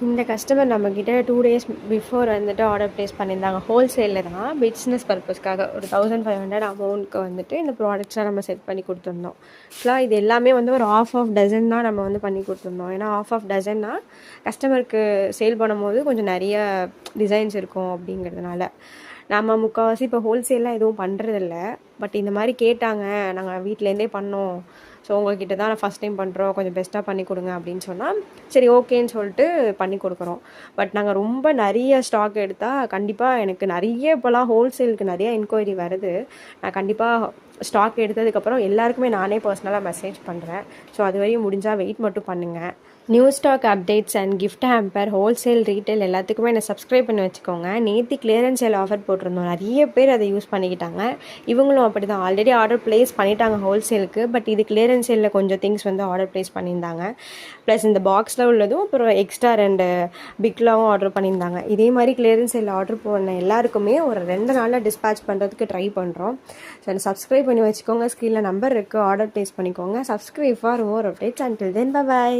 இந்த கஸ்டமர் நம்மக்கிட்ட 2 days before வந்துட்டு ஆர்டர் ப்ளேஸ் பண்ணியிருந்தாங்க. ஹோல்சேலில் தான் பிஸ்னஸ் பர்பஸ்க்காக ஒரு 1500 அமௌண்ட்க்கு வந்துட்டு இந்த ப்ராடக்ட்ஸ்லாம் நம்ம செட் பண்ணி கொடுத்துருந்தோம். ஆக்சுவலாக இது எல்லாமே வந்து ஒரு ஆஃப் டசன் தான் நம்ம வந்து பண்ணி கொடுத்துருந்தோம். ஏன்னா ஆஃப் டசன்னா கஸ்டமருக்கு சேல் பண்ணும்போது கொஞ்சம் நிறைய டிசைன்ஸ் இருக்கும் அப்படிங்கிறதுனால. நம்ம முக்கால்வாசி இப்போ ஹோல்சேல்லாம் எதுவும் பண்ணுறதில்ல. பட் இந்த மாதிரி கேட்டாங்க, நாங்கள் வீட்டிலேருந்தே பண்ணோம், ஸோ உங்கள்கிட்ட தான் நான் ஃபஸ்ட் டைம் பண்ணுறோம், கொஞ்சம் பெஸ்ட்டாக பண்ணி கொடுங்க அப்படின்னு சொன்னால் சரி ஓகேன்னு சொல்லிட்டு பண்ணி கொடுக்குறோம். பட் நாங்கள் ரொம்ப நிறைய ஸ்டாக் எடுத்தால் கண்டிப்பாக எனக்கு நிறைய இப்போலாம் ஹோல்சேலுக்கு நிறைய என்கொயரி வருது. நான் கண்டிப்பாக ஸ்டாக் எடுத்ததுக்கப்புறம் எல்லாருக்குமே நானே பர்சனலாக மெசேஜ் பண்ணுறேன். ஸோ அது வரையும் முடிஞ்சால் வெயிட் மட்டும் பண்ணுங்கள். New stock updates and gift hamper wholesale retail எல்லாத்துக்குமே என்னை சப்ஸ்கிரைப் பண்ணி வச்சுக்கோங்க. நேற்று கிளியரன்ஸ் சேல் ஆஃபர் போட்டிருந்தோம், நிறைய பேர் அதை யூஸ் பண்ணிக்கிட்டாங்க. இவங்களும் அப்படி தான் ஆல்ரெடி ஆர்டர் ப்ளேஸ் பண்ணிட்டாங்க ஹோல்சேலுக்கு. பட் இது கிளியரன்ஸ் சேலில் கொஞ்சம் திங்ஸ் வந்து ஆர்டர் ப்ளேஸ் பண்ணியிருந்தாங்க. ப்ளஸ் இந்த பாக்ஸில் உள்ளதும் அப்புறம் எக்ஸ்ட்ரா 2 பிக்லாவும் ஆர்டர் பண்ணியிருந்தாங்க. இதே மாதிரி கிளியரன்ஸ் சேலில் ஆர்டர் பண்ண எல்லாருக்குமே ஒரு 2 நாளில் டிஸ்பேச் பண்ணுறதுக்கு ட்ரை பண்ணுறோம். ஸோ என்னை சப்ஸ்கிரைப் பண்ணி வச்சுக்கோங்க. ஸ்க்ரீனில் நம்பர் இருக்குது, ஆர்டர் ப்ளேஸ் பண்ணிக்கோங்க. Subscribe for more updates. Until then by.